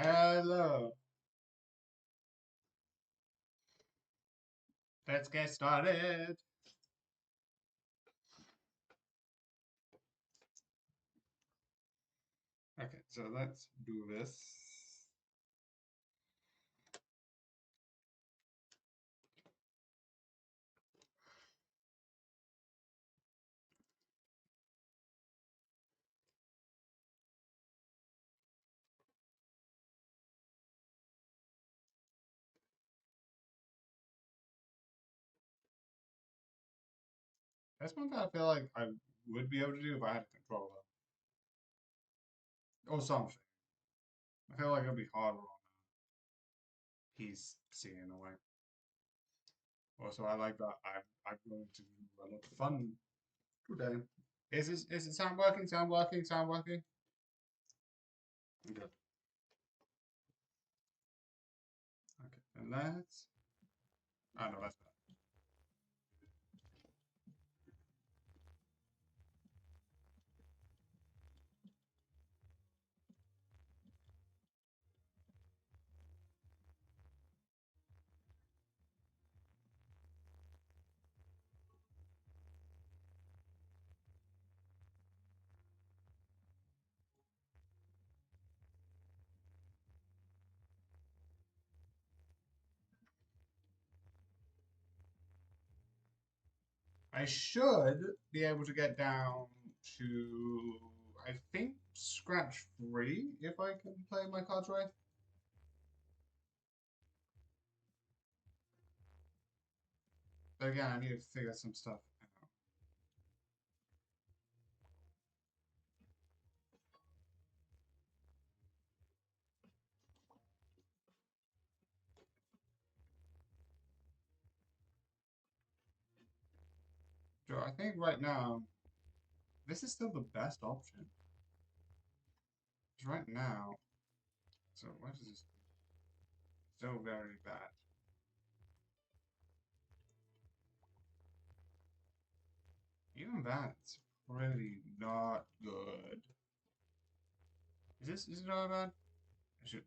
Hello. Let's get started. Okay, so let's do this. That's one thing I feel like I would be able to do if I had a controller. Or something. I feel like it'd be harder on PC in a way. Also, I like that I'm going to do a lot of fun today. Is it sound working? Sound working? Sound working? Good. Okay, and let's. Oh no, that's better. I should be able to get down to, I think, Scratch 3 if I can play my cards right. But again, I need to figure some stuff out. So I think right now, this is still the best option. 'Cause right now, so what is this? Still very bad. Even that's pretty not good. Is it not bad? I should.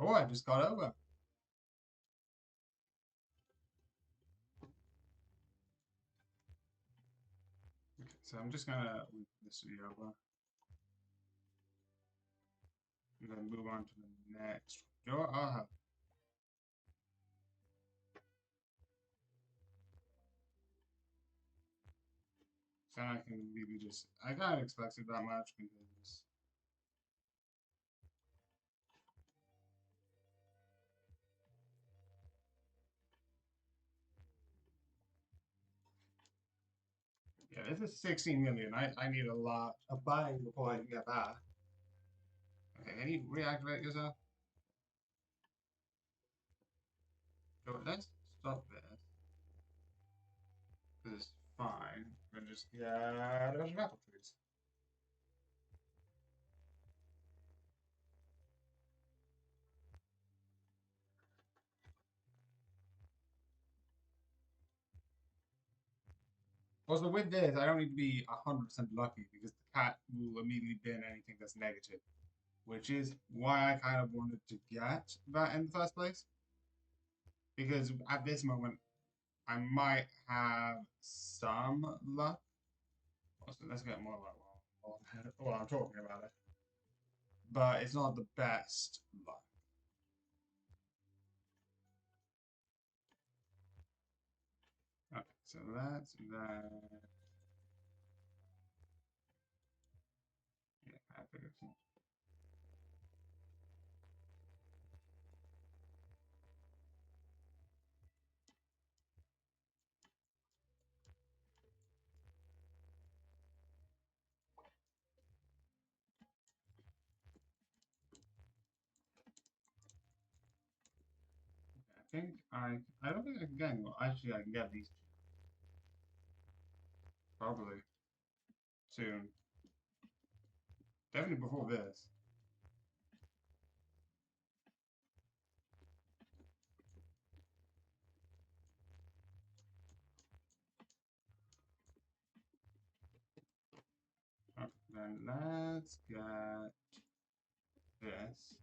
Oh, I just got over. Okay, so I'm just gonna leave this video over and then move on to the next. Sure, I'll have. So I can maybe just. I kind of expected that much because. Yeah, this is 16 million. I need a lot of buying before I can get that. Okay, can you reactivate yourself? So let's stop this. This is fine. We're just yeah, there's an apple trees. Also, with this, I don't need to be 100% lucky because the cat will immediately bin anything that's negative, which is why I kind of wanted to get that in the first place. Because at this moment, I might have some luck. Also, let's get more luck while I'm talking about it. But it's not the best luck. Okay, so that's that. Yeah, I figured so. I don't think I can get any more. Actually, I can get these two. Probably. soon. Definitely before this. Okay, then let's get this.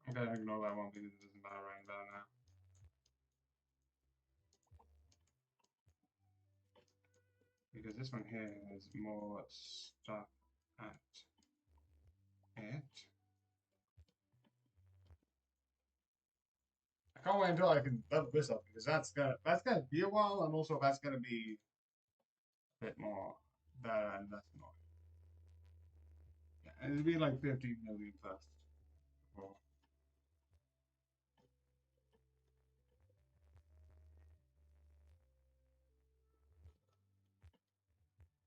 I'm gonna ignore that one because it doesn't matter right now. Because this one here has more stuff at it. I can't wait until I can level this up because that's gonna be a while, and also that's gonna be a bit more better and less annoying. Yeah, it'll be like 15 million first. Before.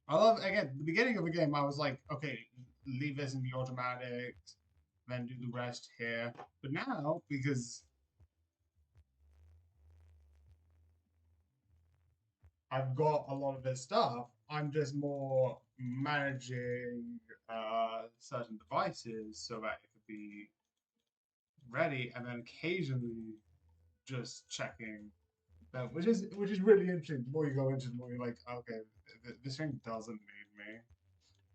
I love again the beginning of the game. I was like, okay, leave this in the automatic, then do the rest here. But now because I've got a lot of this stuff, I'm just more managing certain devices so that it could be ready, and then occasionally just checking them, which is really interesting. The more you go into, the more you're like, okay, this thing doesn't need me.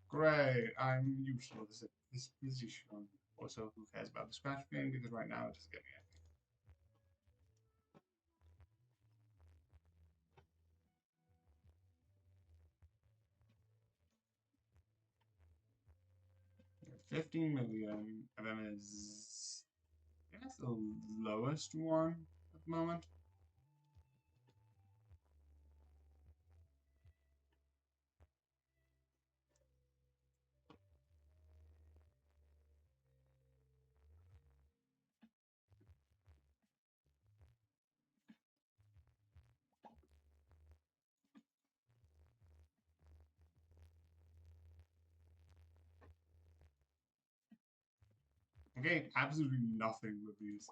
Great, I'm useless. This is shown. Also, who cares about the Scratch game? Because right now it doesn't get me anything. 15 million, and then is I think that's the lowest one at the moment. I'm getting absolutely nothing with these.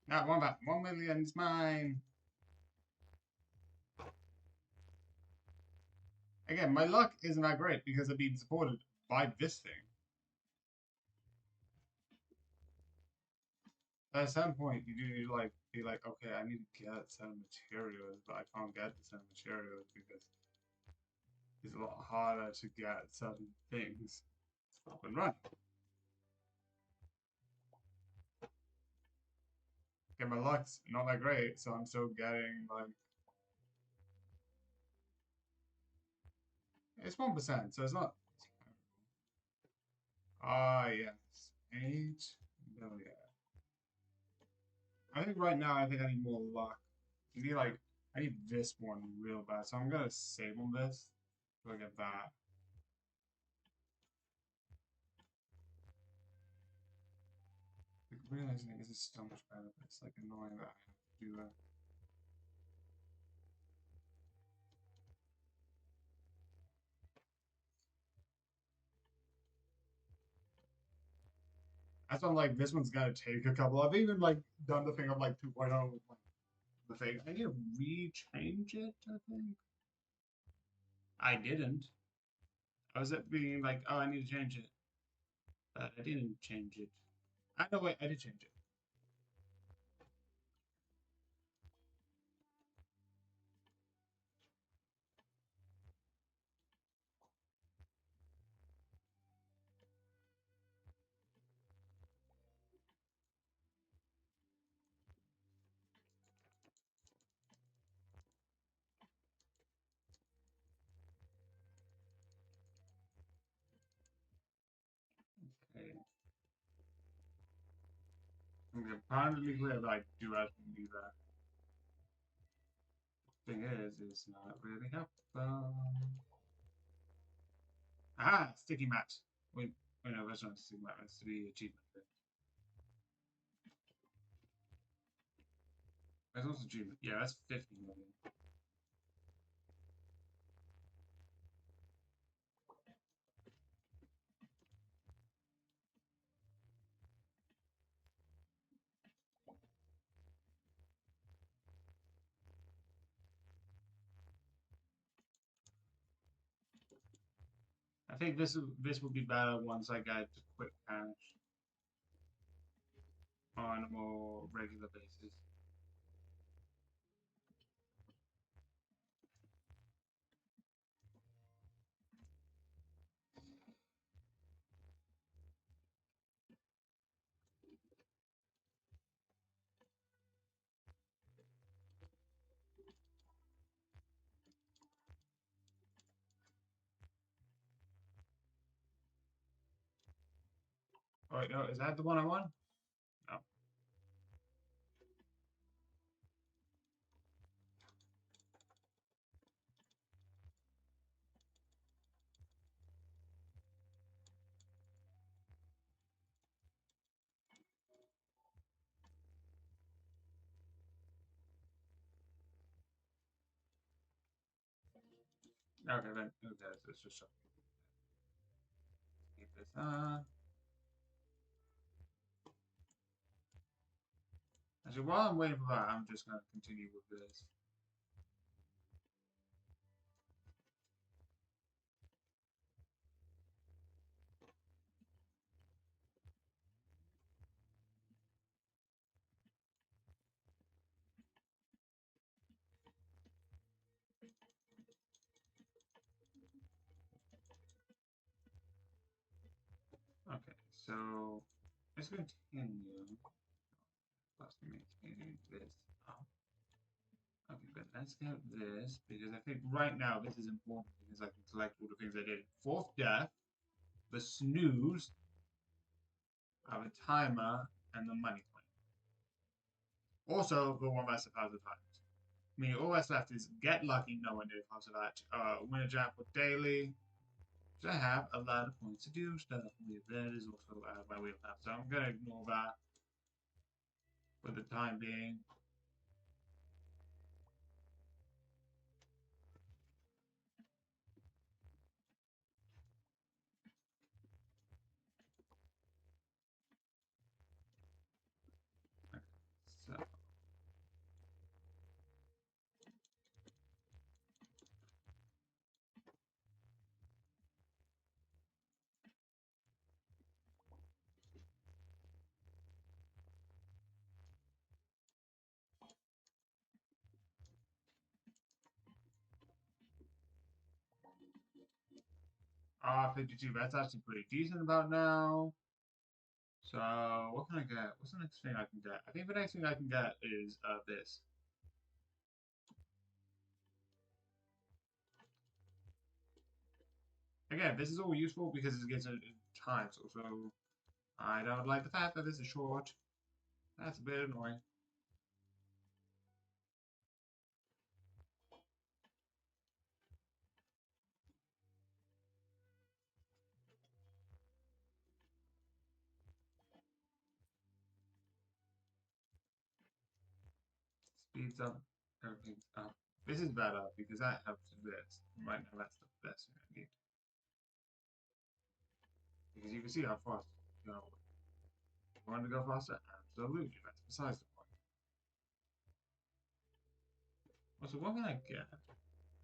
Now, one back. 1 million is mine. Again, my luck isn't that great because I'm being supported by this thing. At some point, you do need to like be like, okay, I need to get some materials, but I can't get some materials because it's a lot harder to get certain things up and running. Okay, my luck's not that great, so I'm still getting like it's 1%, so it's not. Ah, yes, 8 million. I think right now I think I need more luck. I need like I need this one real bad, so I'm gonna save on this. So I get that. Like realizing this is so much better, but it's like annoying that I have to do that. That's why I'm like this one's gonna take a couple. I've even like done the thing of like 2.0 with like the thing. I need to rechange it, I think. I didn't. I was at being like, oh, I need to change it. But I didn't change it. I know, wait, I did change it. Okay. I'm abundantly clear that I do actually do that. Thing is, it's not really helpful. Ah, sticky mat. Wait, no, that's not a sticky mat. That's the achievement. That's also cheap. Yeah, that's 50 million. I think this will be better once I get to quick cash on a more regular basis. Oh wait, no, is that the one I won? No. Okay, then okay, let's just keep this on. Actually, while I'm waiting for that, I'm just gonna continue with this. Okay, so let's continue. Let's maintain this. Oh, okay, good. Let's get this because I think right now this is important because I can collect all the things I did. Fourth death, the snooze, I have a timer, and the money claim. Also, the one that's 1,000 times. I mean, all that's left is get lucky. No one did after that. Win a jackpot daily. So I have a lot of points to do stuff with. That is also out of my wheelhouse. So I'm gonna ignore that for the time being. Okay, so R52. That's actually pretty decent about now. So what can I get? What's the next thing I can get? I think the next thing I can get is this. Again, this is all useful because it gets time. So I don't like the fact that this is short. That's a bit annoying. Speeds up everything up. This is better because that helps with this. Right now, that's the best thing I need. Because you can see how fast you know. You want to go faster? Absolutely. That's besides the point. Well, so what can I get?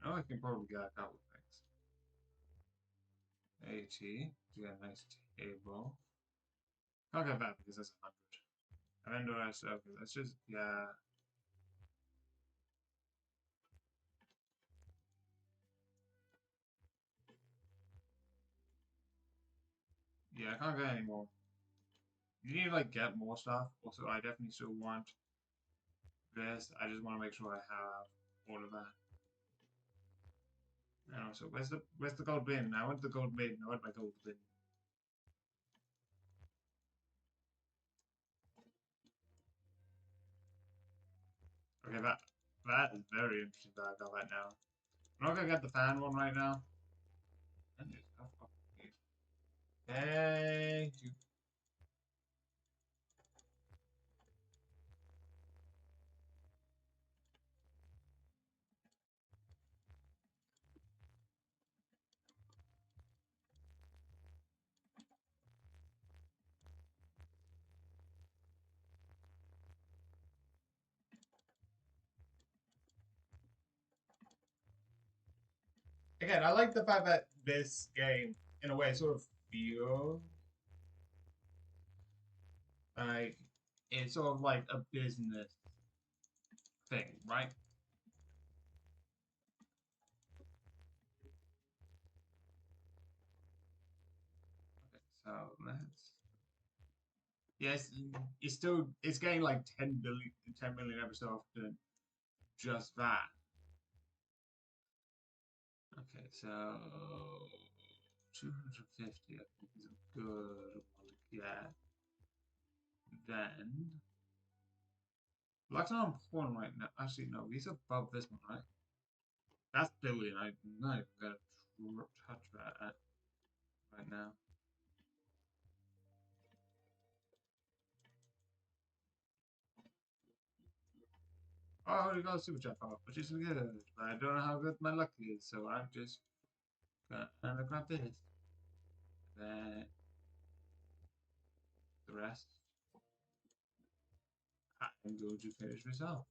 I know I can probably get a couple of things. AT to get a nice table. I'll get that because that's 100. And then the rest, okay, let's just, yeah. Yeah, I can't get any more. You need to like get more stuff. Also, I definitely still want this. I just want to make sure I have all of that. And also, where's the gold bin? I want the gold bin. I want my gold bin. Okay, that is very interesting that I got that now. I'm not gonna get the fan one right now. Thank you. Again, I like the fact that this game, in a way, sort of feels like it's sort of like a business thing, right? Okay, so let's. Yes, it's still it's getting like 10 million every so often. Just that. Okay, so 250 I think is a good one to get. Then Luck's not important right now. Actually, no, he's above this one, right? That's billion. I'm not even gonna touch that right now. Oh, I already got a super jackpot, which is good, but I don't know how good my luck is, so I'm just gonna grab this. Then the rest, I'm going to finish myself.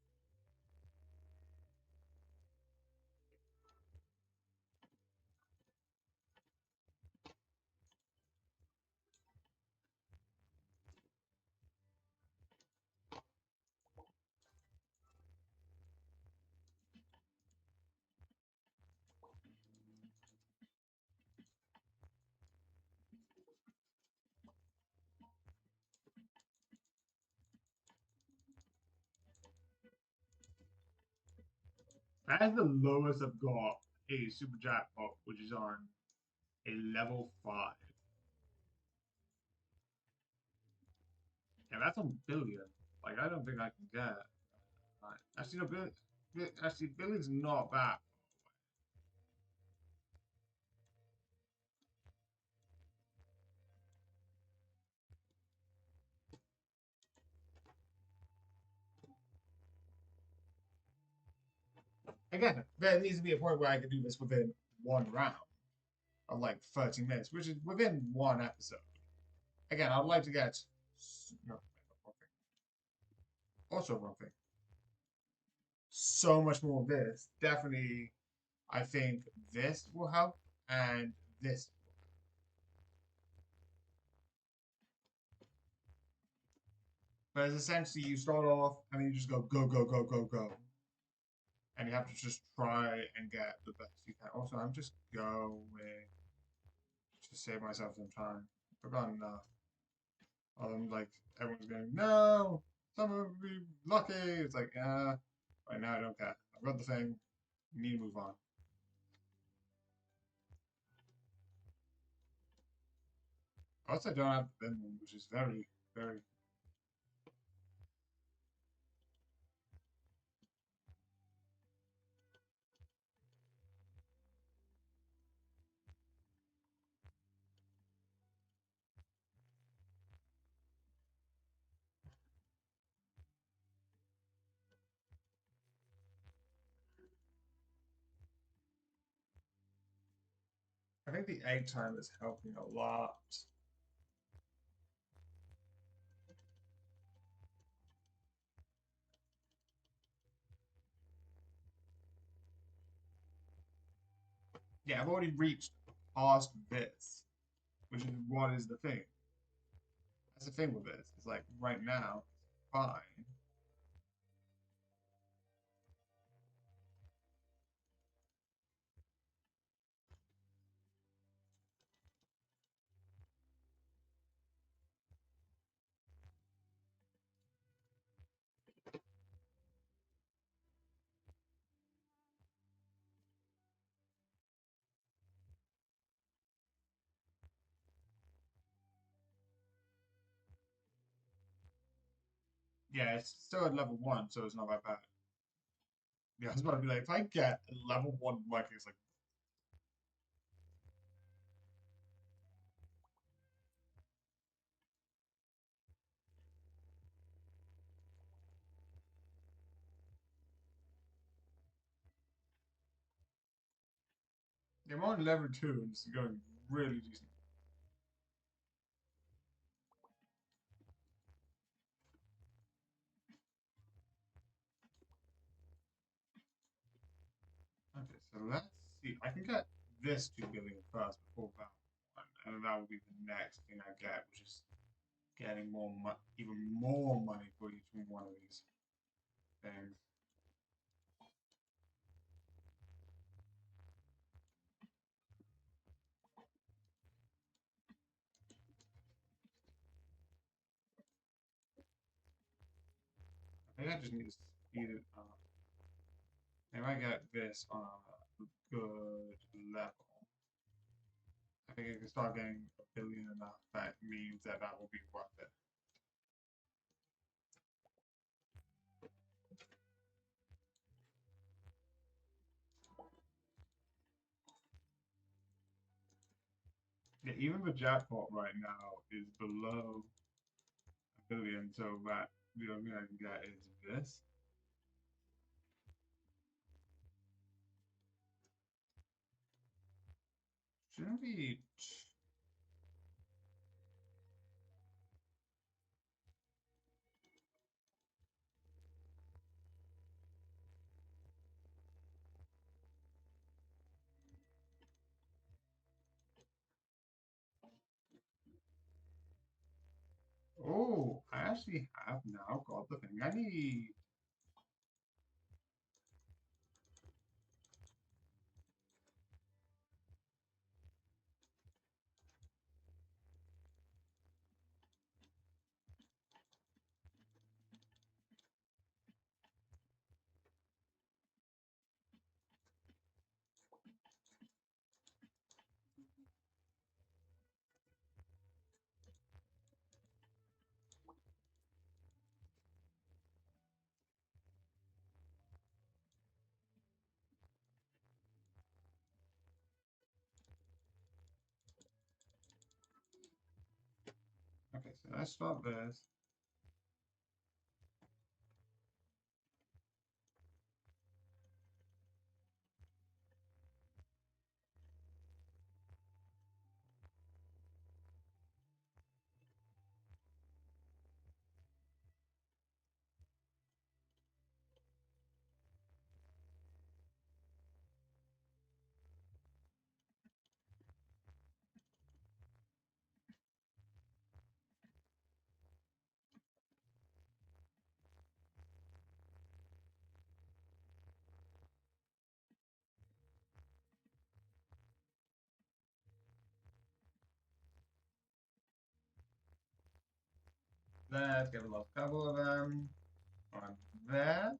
That's the lowest I've got a super jackpot, which is on a level 5. Yeah, that's on billion. Like, I don't think I can get. Like, actually, no, actually, billion's not bad. Again, there needs to be a point where I can do this within one round of like 30 minutes, which is within one episode. Again, I'd like to get no, also one thing. So much more of this. Definitely, I think this will help, and this. But it's essentially you start off and then you just go go go go go, and you have to just try and get the best you can. Also, I'm just going to save myself some time. I've got enough. Like everyone's going, no, someone would be lucky. It's like, right now I don't care. I've got the thing. You need to move on. Also, I don't have the bin one, which is very, very. I think the egg time is helping a lot. Yeah, I've already reached past this, which is what is the thing. That's the thing with this. It's like right now, it's fine. Yeah, it's still at level 1, so it's not that bad. Yeah, I was about to be like, if I get a level 1 Viking, it's like, yeah, I'm on level 2 and it's going really decent. Okay, so let's see. I can get this 2 billion first before that one, and that will be the next thing I get, which is getting even more money for each one of these things. I think I just need to speed it up. If I get this on a good level, I think I can start getting a billion enough. That means that that will be worth it. Yeah, even the jackpot right now is below a billion, so that the only thing I can get is this. Shouldn't be. Oh, I actually have now got the thing I need. Okay, so let's start this. Let's get a last couple of them on there.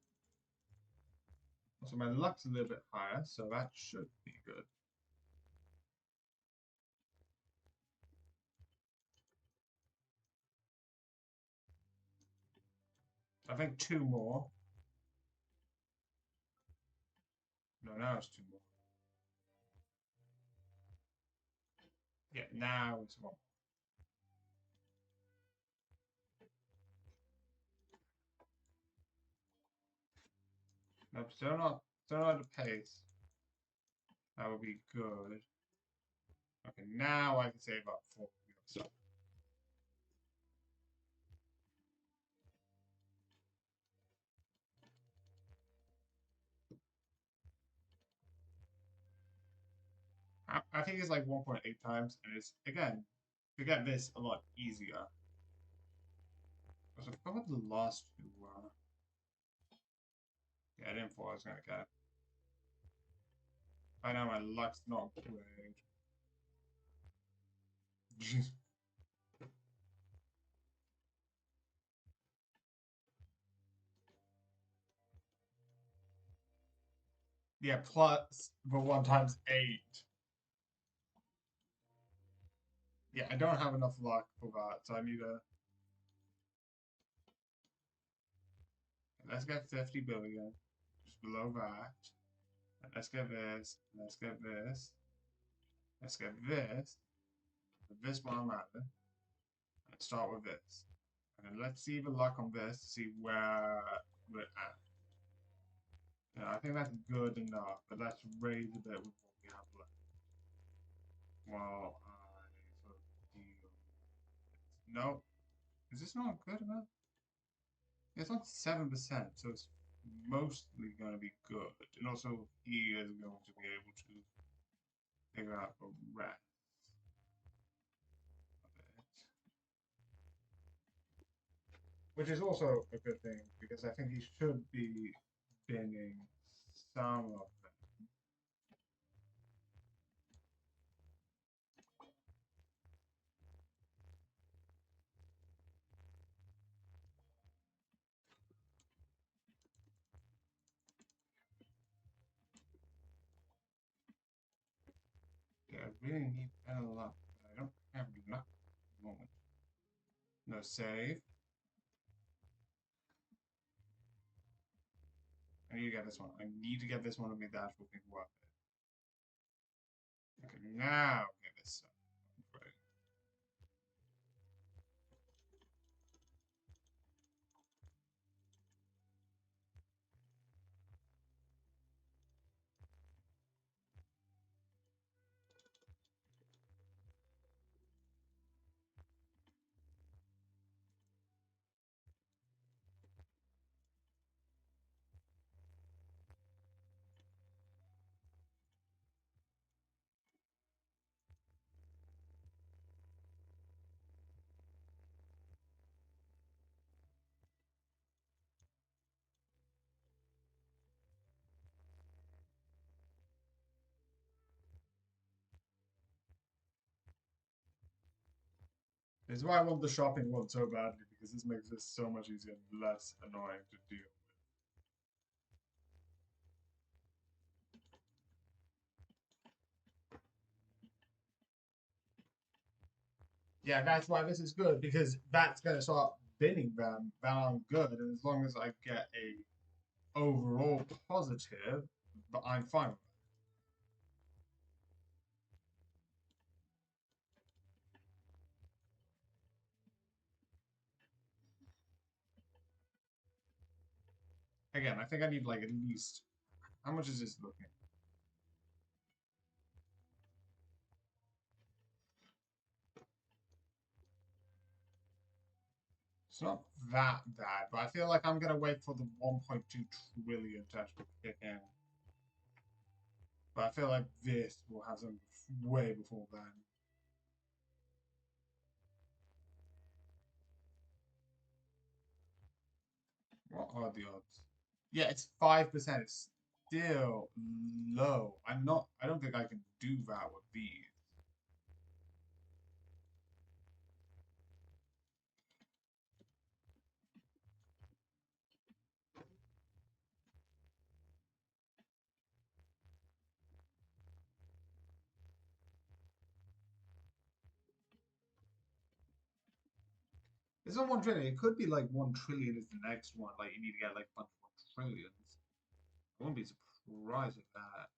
So my luck's a little bit higher, so that should be good. I think 2 more. No, now it's 2 more. Yeah, now it's 1. Nope, still not at the pace. That would be good. Okay, now I can save up for stuff. I think it's like 1.8 times, and it's, again, to get this a lot easier. So I forgot what the last 2 were. Yeah, I didn't thought I was going to get it. I know my luck's not great. Yeah, plus the 1 times 8. Yeah, I don't have enough luck for that, so I need to. Let's get 50 billion, just below that. And let's get this, let's get this, let's get this one matter. Let's start with this. And then let's see the luck on this to see where we're at. Yeah, I think that's good enough, but let's raise a bit with what we have left. Well, I sort of deal. No, is this not good enough? It's on 7%, so it's mostly going to be good. And also, he is going to be able to figure out the rest of it. Which is also a good thing, because I think he should be binning some of them. Yeah, I really need better luck, but I don't have luck at the moment. No save. I need to get this one. I need to get this one to make the actual thing worth it. Okay, now get this stuff. Right. This is why I want the shopping one so badly, because this makes this so much easier and less annoying to deal. Yeah, that's why this is good, because that's going to start binning them that aren't good, and as long as I get a overall positive, but I'm fine with it. Again, I think I need like at least, how much is this looking? It's not that bad, but I feel like I'm going to wait for the 1.2 trillion to actually kick in. But I feel like this will have some way before then. What are the odds? Yeah, it's 5%. It's still low. I don't think I can do that with these. It's not 1 trillion. It could be like 1 trillion is the next one. Like you need to get like a bunch of 1 trillions. I wouldn't be surprised at that.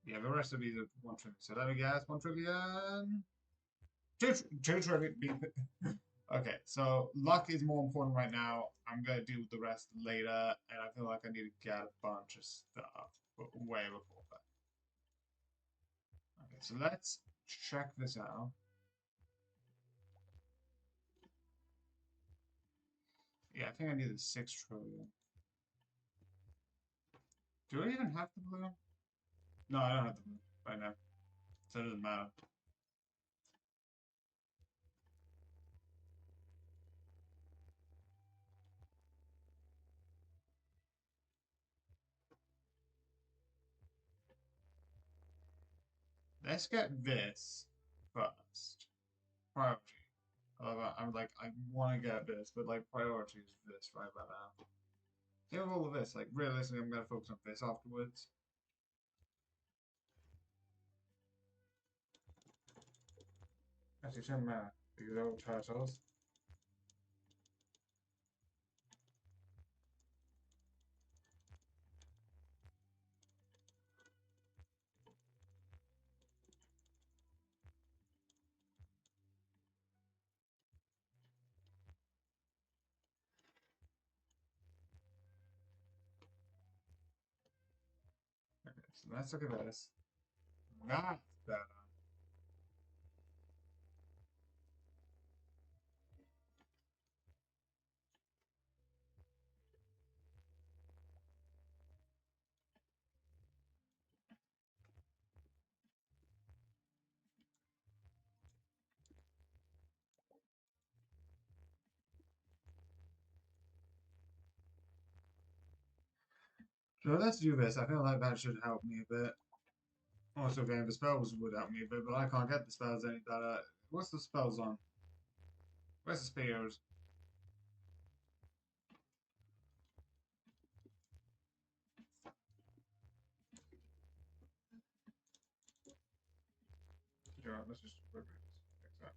Yeah, the rest of these are 1 trillion. So let me guess, 1 trillion. Two trillion. Okay, so luck is more important right now. I'm gonna do the rest later, and I feel like I need to get a bunch of stuff, but way before that. Okay, so let's check this out. Yeah, I think I need the 6 trillion. Do I even have the blue? No, I don't have the blue right now, so it doesn't matter. Let's get this first. Priority. I'm like, I want to get this, but like, priority is this right about now. Think of all of this. Like, realistically, I'm gonna focus on this afterwards. Actually, it shouldn't matter because they're all turtles. Okay, so let's look at this. That's better. So let's do this. I feel like that should help me a bit. Also, getting the spells would help me a bit, but I can't get the spells any better. What's the spells on? Where's the spears? Sure, let's just fix that.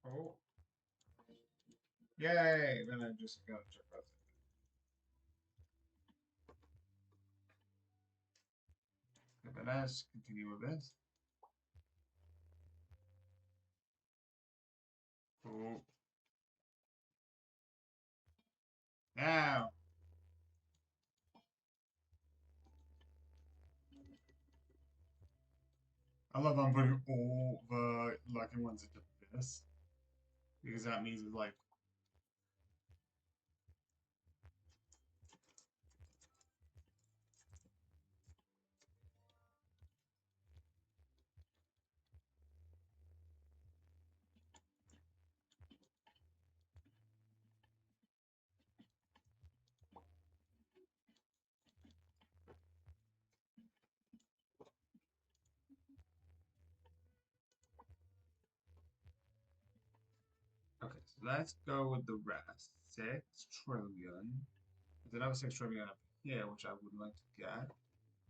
Oh, yay! Then I just gotta check that. Okay, but let's continue with this. Oh, now I love I'm putting all the lucky ones into this because that means it's like okay. So let's go with the rest. 6 trillion. There's another 6 trillion up here, which I would like to get.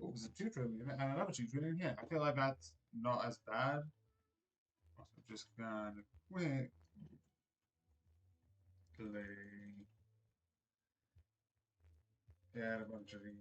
Oh, there's a 2 trillion and another 2 trillion here. I feel like that's not as bad. Also, just gonna quickly. Get a bunch of these.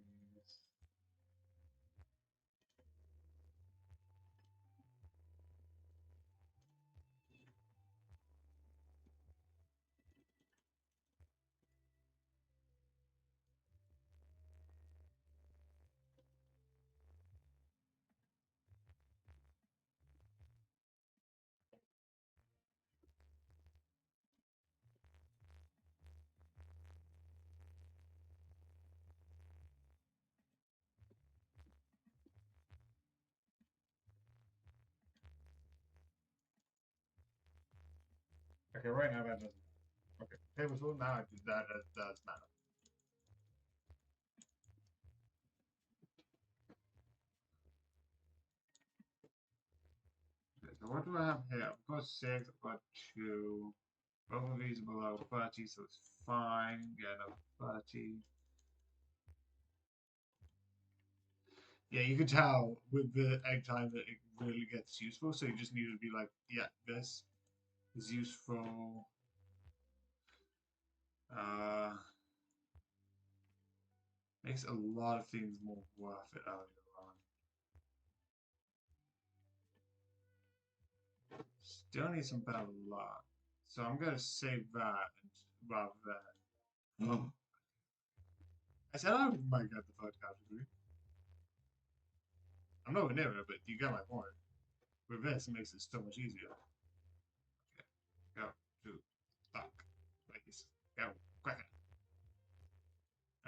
Okay, right now that doesn't. Okay, table tool. Now I do that. That does matter. Okay, so what do I have here? I've got 6. I've got 2. Both of these are below 30, so it's fine. Get another 30. Yeah, you can tell with the egg time that it really gets useful. So you just need to be like, yeah, this is useful. Uh, makes a lot of things more worth it earlier on. Still need some better luck. So I'm gonna save that rather than. Oh, I said I might get the third category. I'm nowhere near it, but you get my point. With this, it makes it so much easier. Okay, go to luck. Please. Go quicker.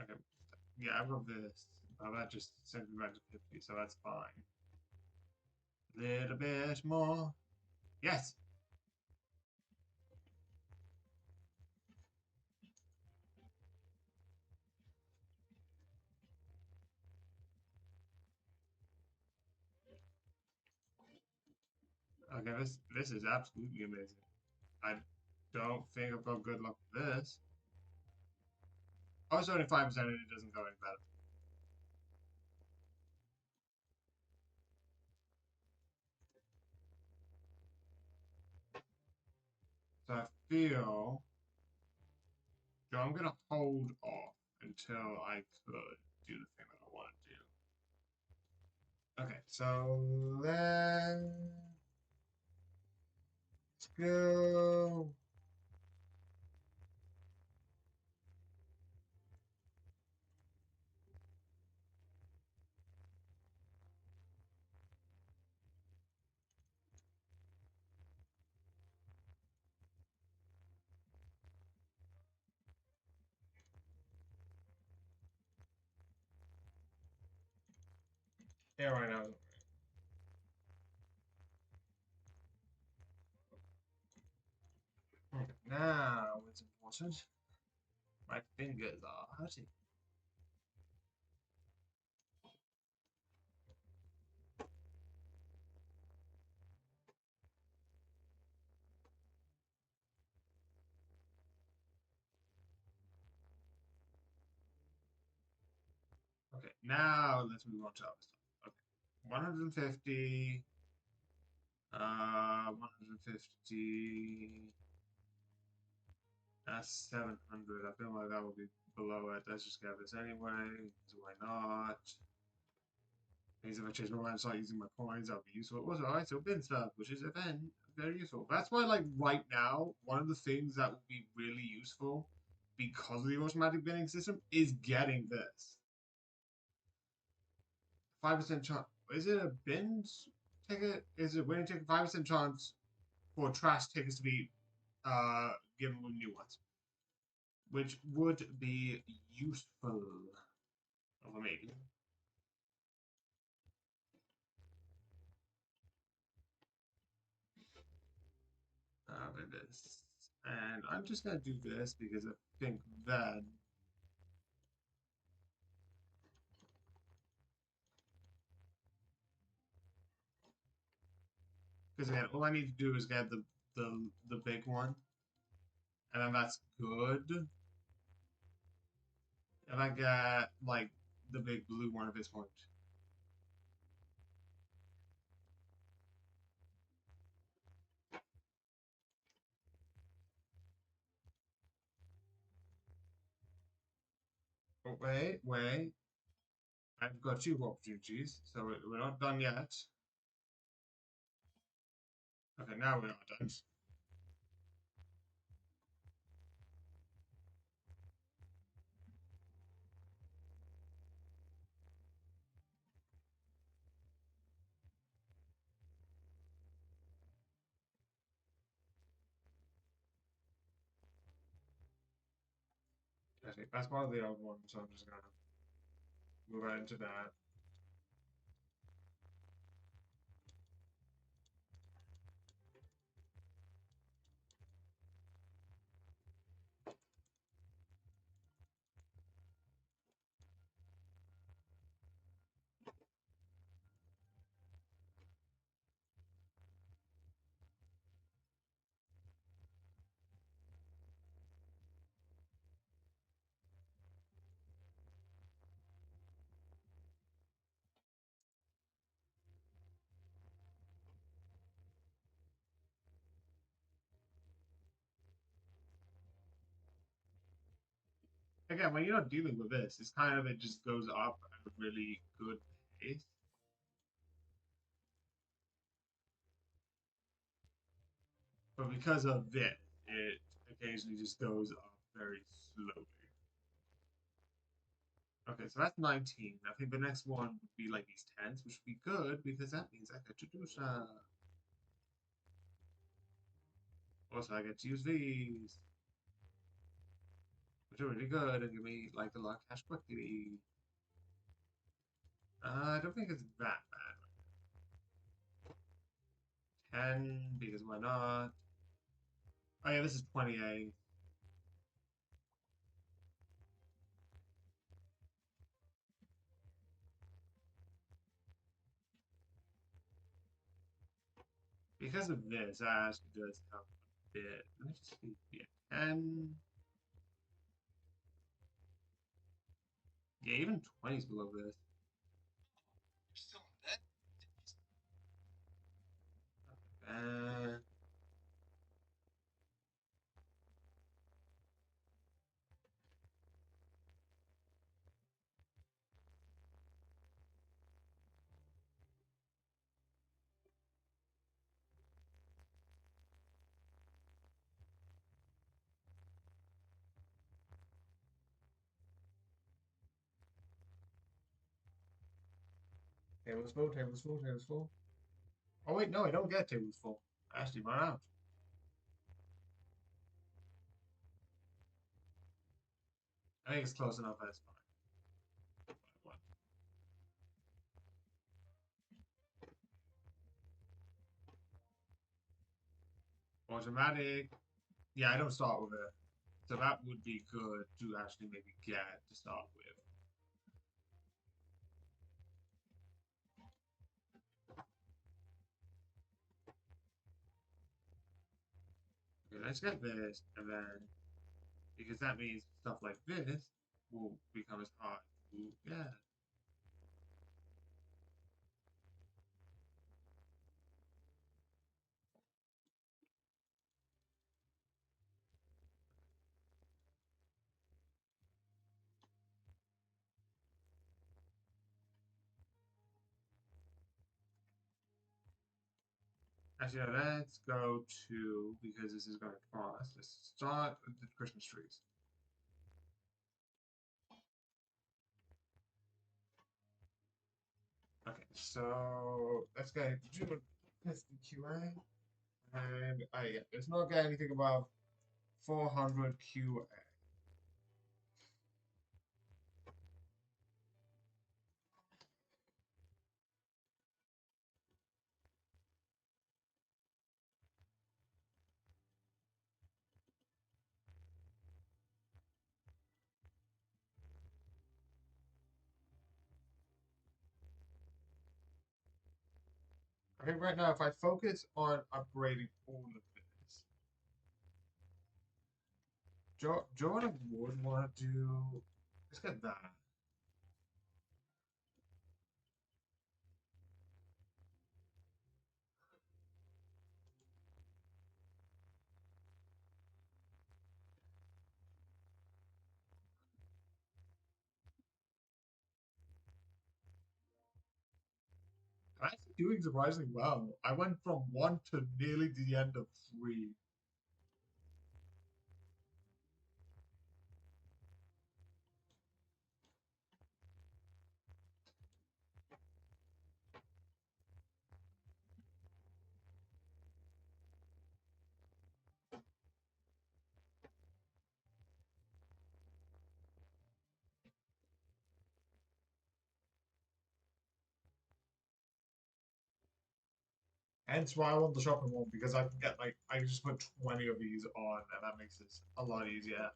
Okay. Yeah, I've got this. Oh, that just sent me back to 50, so that's fine. A little bit more. Yes! Okay, this is absolutely amazing. I don't think I've got good luck with this. Oh, it's only 5% and it doesn't go any better. So I feel. So I'm gonna hold off until I could do the thing that I want to do. Okay, so let's go. Yeah, right now. Okay, now it's important. My fingers are hurting. Okay, now let's move on to other stuff. Okay, 150. 150. That's 700. I feel like that will be below it. Let's just get this anyway. So why not? Because if I change my mind and start using my coins, that'll be useful. Also, alright, so bin stuff, which is again very useful. That's why, like right now, one of the things that will be really useful because of the automatic binning system is getting this 5% chance. Is it a bin ticket? Is it winning ticket? 5% chance for trash tickets to be given with new ones, which would be useful. Or maybe. This. And I'm just gonna do this because I think that because again, all I need to do is get the big one, and then that's good. And I get like the big blue one at this point. Oh, wait. I've got two opportunities, so we're not done yet. Okay, now we are done. Okay, that's part of the old one, so I'm just gonna move right into that. Again, when you're not dealing with this, it's kind of it just goes up at a really good pace. But because of this, it occasionally just goes up very slowly. Okay, so that's 19. I think the next one would be like these 10s, which would be good because that means I get to do stuff. Also, I get to use these, which are really good and give me like a lot of cash quickly. I don't think it's that bad. 10, because why not? Oh yeah, this is 28. Because of this, that actually does help a bit. Let me just see. Yeah, 10. Yeah, even 20 is below this. Uh, tables full, tables full, tables full. Oh wait, no, I don't get tables full. I actually run out. I think it's close enough. That's fine. Automatic. Yeah, I don't start with it. So that would be good to actually maybe get to start with. Okay, let's get this, and then, because that means stuff like this will become as hard to get. Actually, let's go to, because this is going to cost, let's start with the Christmas trees. Okay, so let's get do testing QA. And yeah, let's not get anything above 400 QA. Okay, right now, if I focus on upgrading all of this, Jordan would want to do. Let's get that. I'm actually doing surprisingly well. I went from one to nearly the end of three. Hence why I want the shopping one because I can get like I can just put 20 of these on and that makes this a lot easier.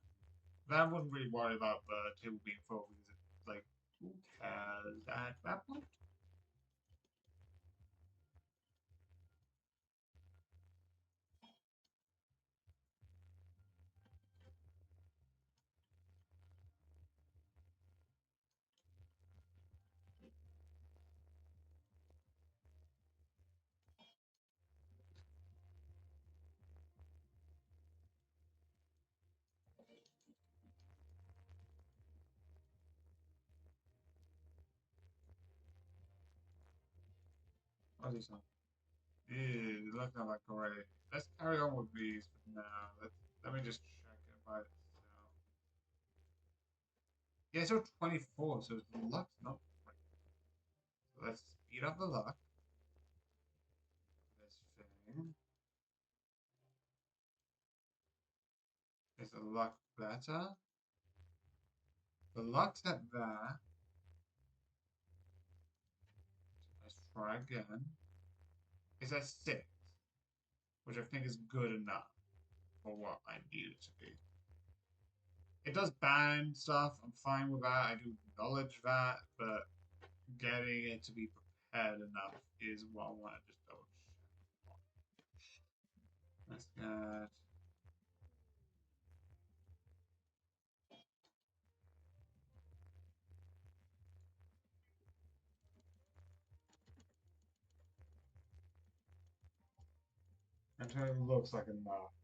Then I wouldn't really worry about the table being full because it's like who cares at that point? What is that? Ew, look not like great. Let's carry on with these for now. Let me just check it by itself. Yeah, so 24, so the luck's not great. So let's speed up the luck. This thing. Is the luck better? The luck's at there. Let's try again. It's at 6, which I think is good enough for what I need it to be. It does ban stuff. I'm fine with that. I do acknowledge that, but getting it to be prepared enough is what I want to just double check. Let's get. Until it looks like enough.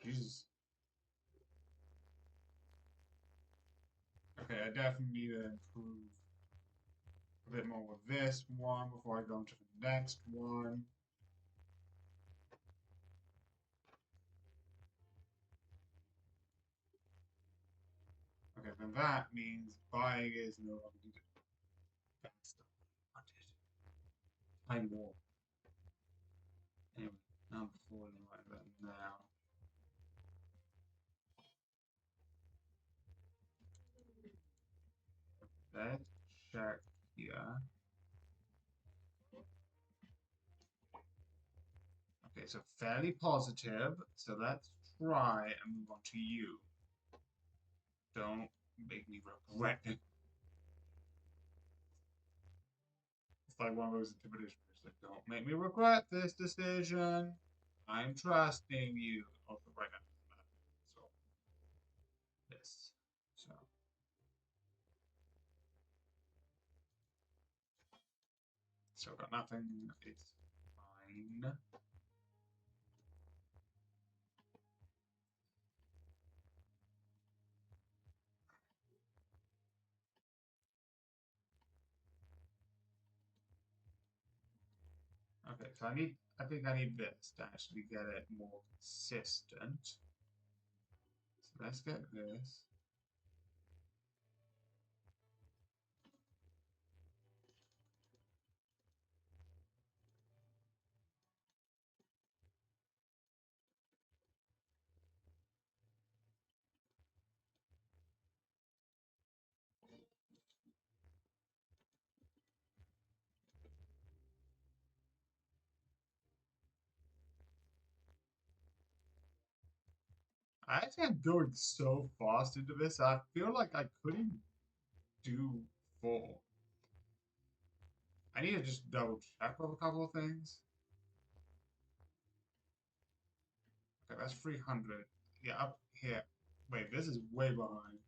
Jesus. Okay, I definitely need to improve a bit more with this one before I go into the next one. Okay, then that means buying is no longer needed. That's the wanted. I more. I'm falling like that now. Let's check here. Okay, so fairly positive. So let's try and move on to you. Don't make me regret it. It's like one of those intimidation moves. Like, don't make me regret this decision. I'm trusting you. Also, right now, so this. So still got nothing. It's fine. Okay, so I think I need this to actually get it more consistent. So let's get this. I actually am going so fast into this, I feel like I couldn't do 4. I need to just double check with a couple of things. Okay, that's 300. Yeah, up here. Wait, this is way behind.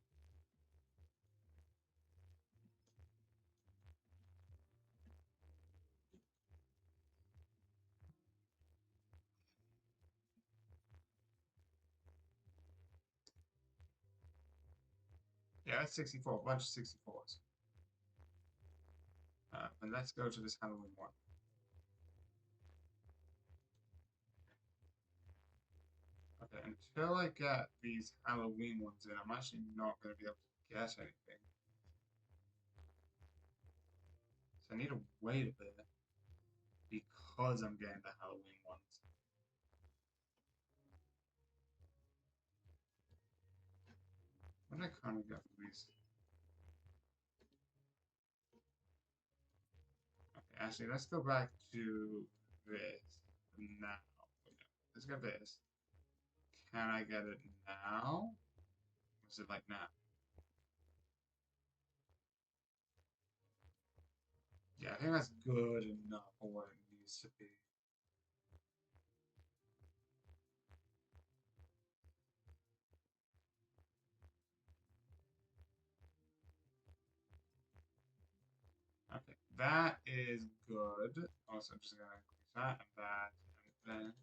Yeah, that's 64, a bunch of 64s. And let's go to this Halloween one. Okay, until I get these Halloween ones in, I'm actually not going to be able to get anything. So I need to wait a bit because I'm getting the Halloween ones. What did I currently get from these? Okay, actually, let's go back to this now. Let's get this. Can I get it now? Or is it like now? Yeah, I think that's good enough for what it needs to be. Okay, that is good. Also, I'm just gonna increase that and that, and then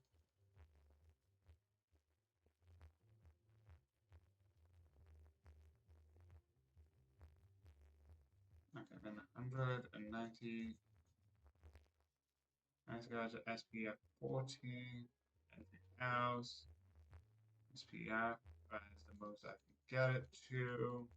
okay, then 190. Let's go to SPF 14. Anything else? SPF, that is the most I can get it to.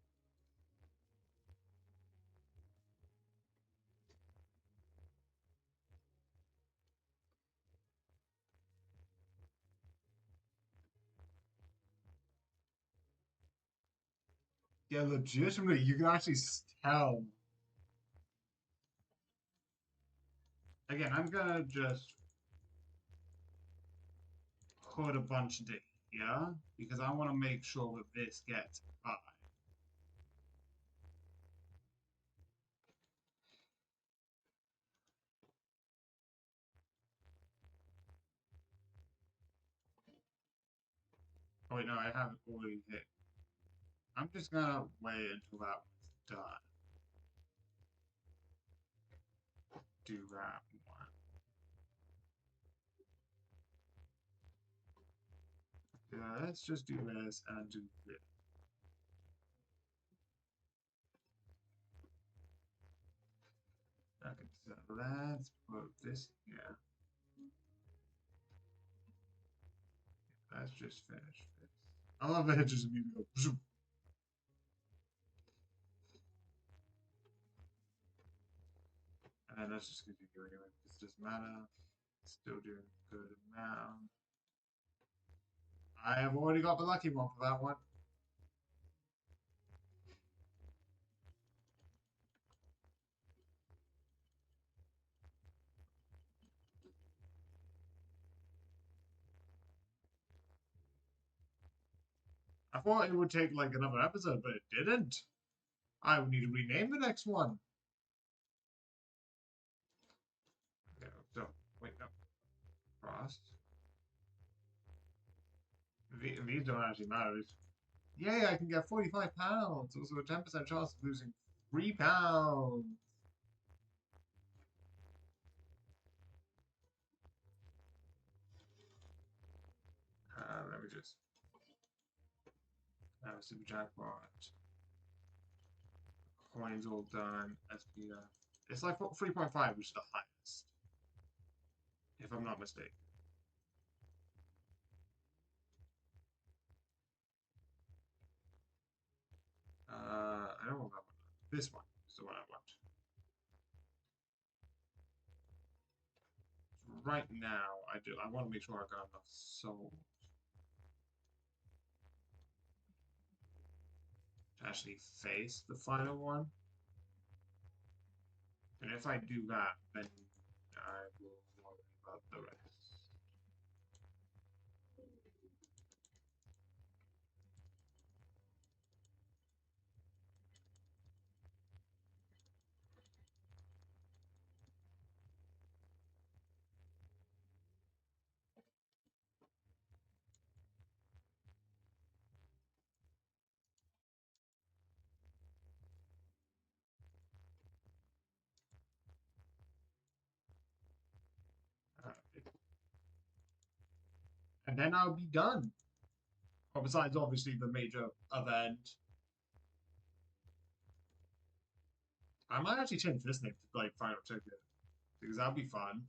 Yeah, legitimately, you can actually tell. Again, I'm gonna just put a bunch of here because I want to make sure that this gets high. Oh wait, no, I have it already hit. I'm just gonna wait until that one's done. Do that one. Yeah, let's just do this and do this. Okay, so let's put this here. Let's just finish this. I love that it just immediately goes. And then let's just continue anyway. This doesn't matter. Still doing a good amount. I have already got the lucky one for that one. I thought it would take like another episode, but it didn't. I would need to rename the next one. Okay, so wait, no. Frost. These don't actually matter. Yay, I can get £45. Also a 10% chance of losing £3. Let me just have a super jackpot. Coins all done. SPF. It's like 3.5, which is the highest, if I'm not mistaken. I don't want that one. This one is the one I want. Right now, I do. I want to make sure I got enough souls to actually face the final one. And if I do that, then I will worry about the rest. And then I'll be done. Well, besides, obviously, the major event. I might actually change this name to, like, Final Ticket, because that'll be fun.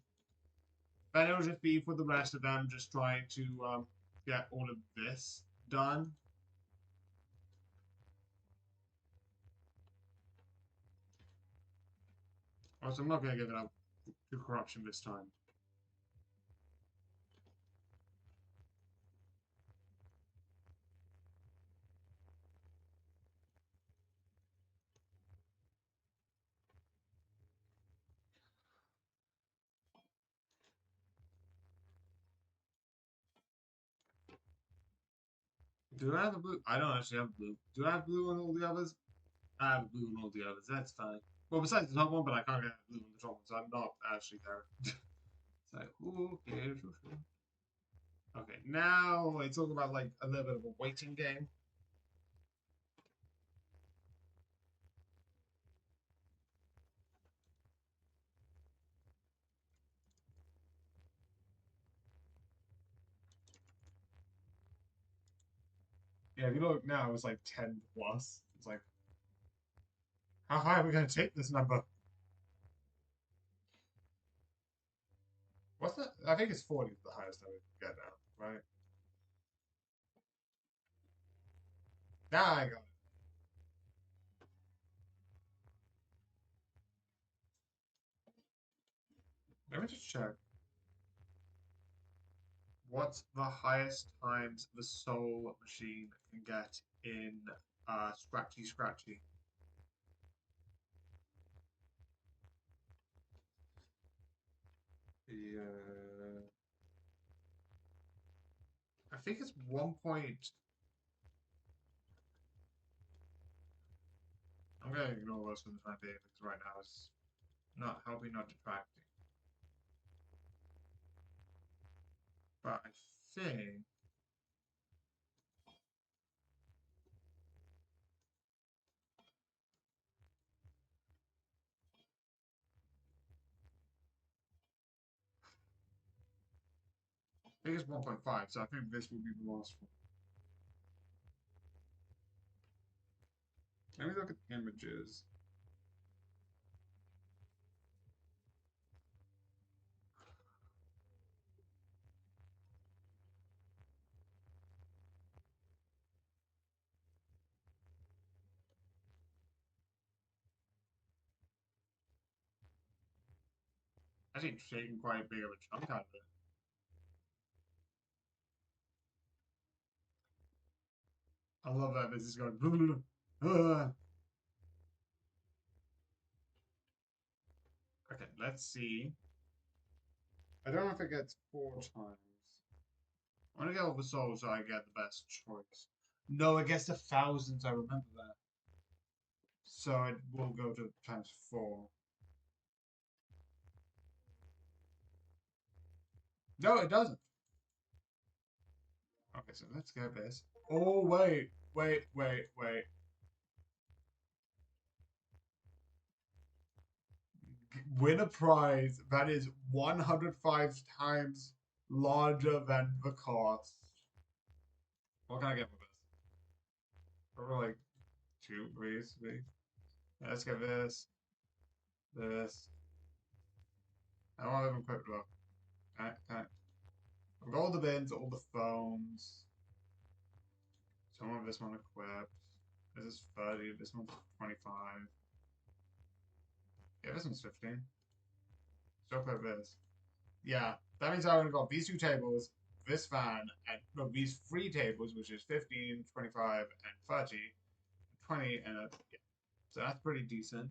Then it'll just be for the rest of them just trying to get all of this done. Also, I'm not going to give it up to corruption this time. Do I have a blue? I don't actually have blue. Do I have blue on all the others? I have blue on all the others. That's fine. Well, besides the top one, but I can't get blue on the top one, so I'm not actually there. It's like, who cares? Okay, now it's all about like a little bit of a waiting game. Yeah, if you look now, it's like 10 plus. It's like, how high are we going to take this number? What's that? I think it's 40 is the highest I would get now, right? Now I got it. Let me just check. What's the highest times the soul machine can get in Scratchy Scratchy? Yeah. I think it's 1 point. I'm going to ignore those for the time being because right now it's not helping, not detracting. But I think it's 1.5, so I think this will be the last one. Let me look at the images. Actually taking quite a big of a chunk out of it. I love that this is going. Okay, let's see. I don't know if it gets 4 times. I'm gonna go with Soul so I get the best choice. No, it gets to thousands. I remember that. So it will go to ×4. No, it doesn't. Okay, so let's get this. Oh, wait. Win a prize that is 105 times larger than the cost. What can I get for this? Probably like two, please. Yeah, let's get this. This. I want them equipped though. Can I've got all the bins, all the phones. Some of this one equipped. This is 30, this one's 25. Yeah, this one's 15. So equip this. Yeah, that means I would have got these 2 tables, this fan, and no, these 3 tables, which is 15, 25, and 30, 20, and yeah. So that's pretty decent.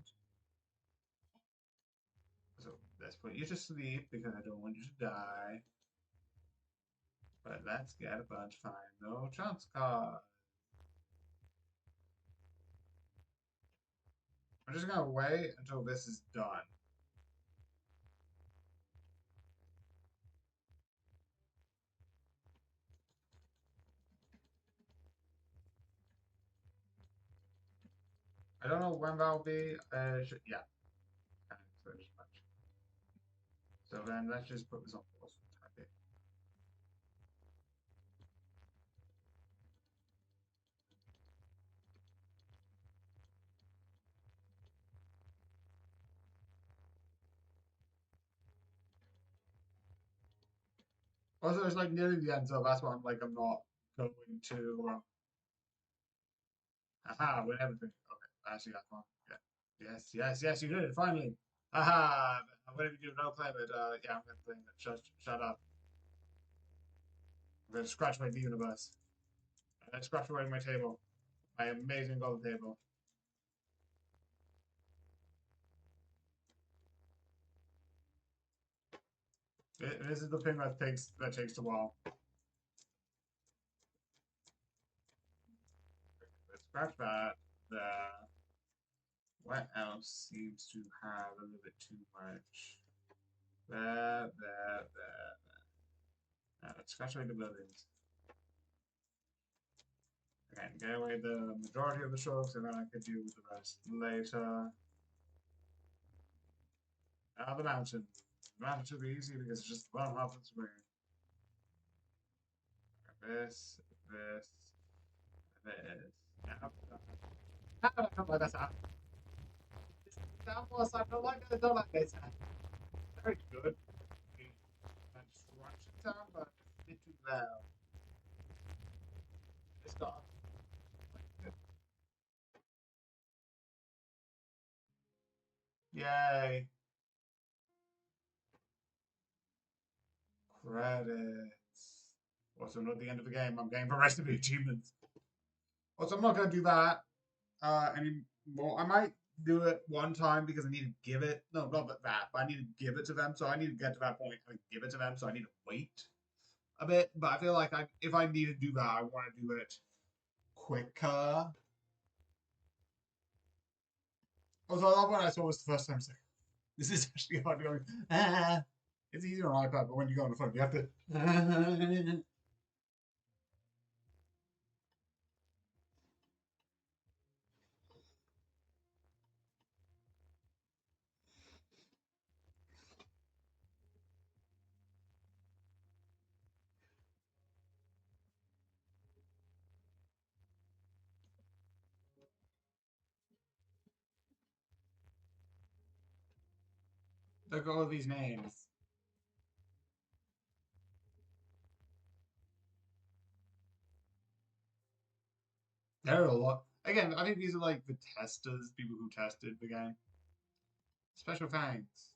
So let's put you to sleep because I don't want you to die. But let's get a bunch final chance card. I'm just gonna wait until this is done. I don't know when that'll be. Yeah, so then let's just put this on pause for the time being. Also, it's like nearly the end, so that's why I'm like, I'm not going to. Aha, win everything. Okay, actually, that's one. Yeah. Yes, you did it, finally. Aha, whatever you do, no claim it. Yeah, I'm gonna claim it. Shut up. I'm gonna scratch away the universe. I'm gonna scratch away my table. My amazing gold table. This is the thing that takes a while. Let's scratch that. There. What else seems to have a little bit too much? There. Let's scratch away the buildings. Okay, get away the majority of the shelves, and then I could do the rest later. Now the mountain. The mountain should be easy because it's just one half of the screen. This, this, this. Now, how did I come by this out? That was I don't like it, I don't like this. Very good. Construction sound, but a bit too loud. It's got. Yay. Credits. Also, not the end of the game. I'm getting the rest of the achievements. Also, I'm not going to do that anymore. I might do it one time because I need to give it. No, not that. But I need to give it to them. So I need to get to that point and give it to them. So I need to wait a bit. But I feel like if I need to do that, I want to do it quicker. Also, I love when I saw this the first time. It's like, this is actually hard to go. Ah. It's easier on iPad, but when you go on the phone, you have to. Look at all these names. There are a lot. Again, I think these are like the testers, people who tested the game. Special thanks.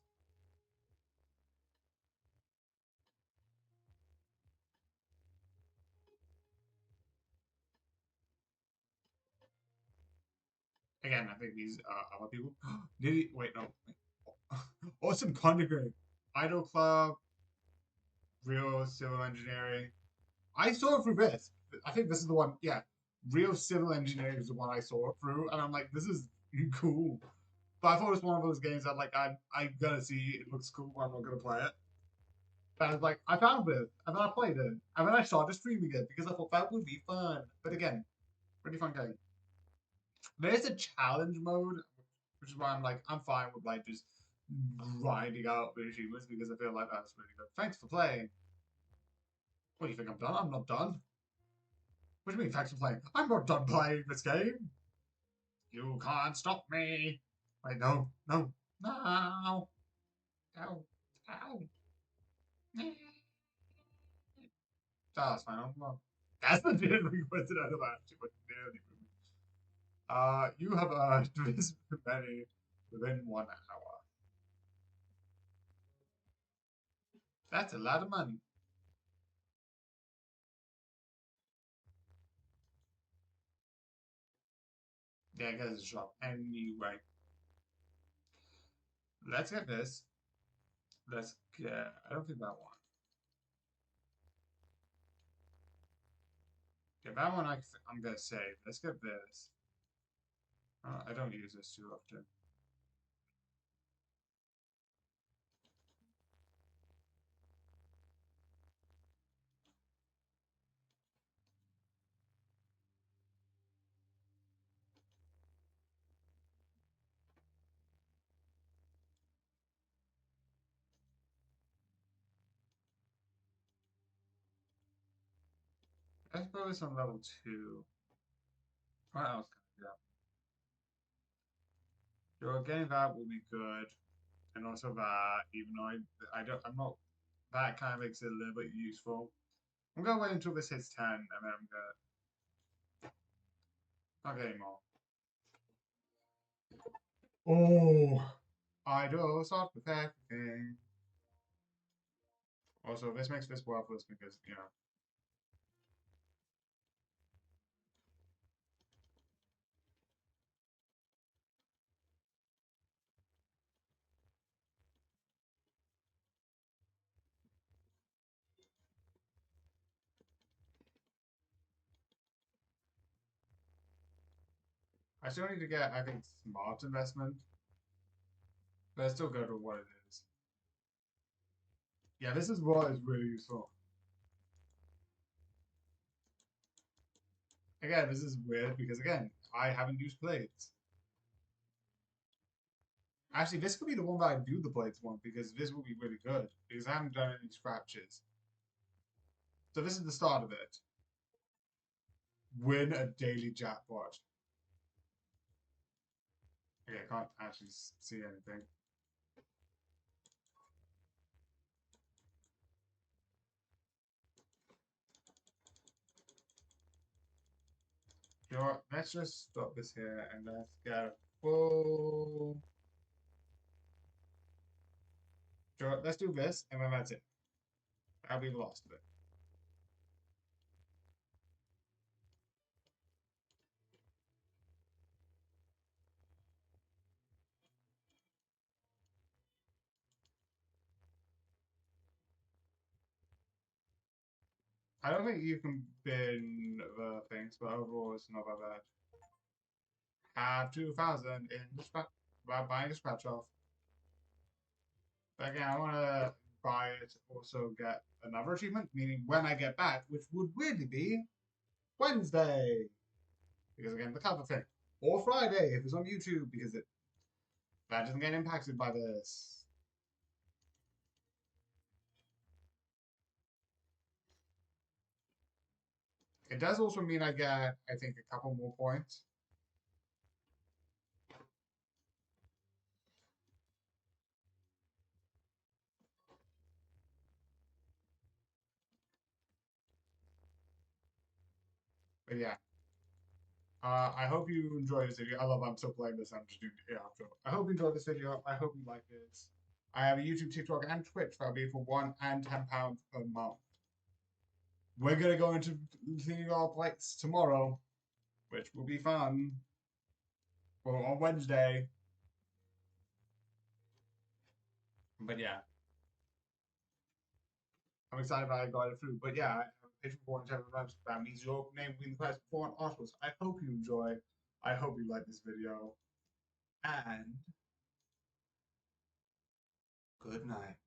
Again, I think these other people. Wait, no. Awesome Condegrade. Idol Club, Real Civil Engineering. I saw it through this. I think this is the one. Yeah, Real Civil Engineering is the one I saw it through, and I'm like, this is cool. But I thought it was one of those games that like I'm gonna see it looks cool, but I'm not gonna play it. But I was like, I found it, and then I played it, and then I started streaming it because I thought that would be fun. But again, pretty fun game. There's a challenge mode, which is why I'm like, I'm fine with like just grinding out the achievements because I feel like that's really good. Thanks for playing. What do you think I'm done? I'm not done. What do you mean, thanks for playing? I'm not done playing this game. You can't stop me. Wait, no, no, no, no, no. That's fine. I'm not. That's the didn't requested out of action, but nearly. You have earned this many within 1 hour. That's a lot of money. Yeah, I guess it's a shop. Anyway, let's get this. Let's get. I don't think that one. Yeah, that one I'm gonna save. Let's get this. I don't use this too often. Let's put this on level 2. What else can I get? Sure, getting that will be good. And also that, even though I'm not, that kind of makes it a little bit useful. I'm gonna wait until this hits 10, and then I'm not getting more. Oh, I do start with everything. Also, this makes this worthless because, I still need to get, I think, smart investment, but it's still good with what it is. Yeah, this is what is really useful. Again, this is weird because, again, I haven't used plates. Actually, this could be the one that I do the plates one because this will be really good because I haven't done any scratches. So this is the start of it. Win a daily jackpot. Okay, I can't actually see anything. You know what? Let's just stop this here and let's get a full. You know what? Let's do this and then that's it. That'll be the last of it. I don't think you can bin the things, but overall it's not that bad. Have 2,000 in the scratch by buying a scratch off. But again, I want to buy it, also get another achievement, meaning when I get back, which would weirdly be Wednesday. Because again, the cover thing. Or Friday if it's on YouTube, because that doesn't get impacted by this. It does also mean I get, I think, a couple more points. But yeah. I hope you enjoyed this video. I love I'm still playing this. I'm just doing it after. I hope you enjoyed this video. I hope you liked it. I have a YouTube, TikTok, and Twitch that'll be for £1 and £10 a month. We're gonna go into cleaning our plates tomorrow, which will be fun. Well, on Wednesday. But yeah, I'm excited about it got it through. But yeah, Patreon for and times that means your name will be in the class before and afterwards. I hope you enjoy. I hope you like this video. And good night.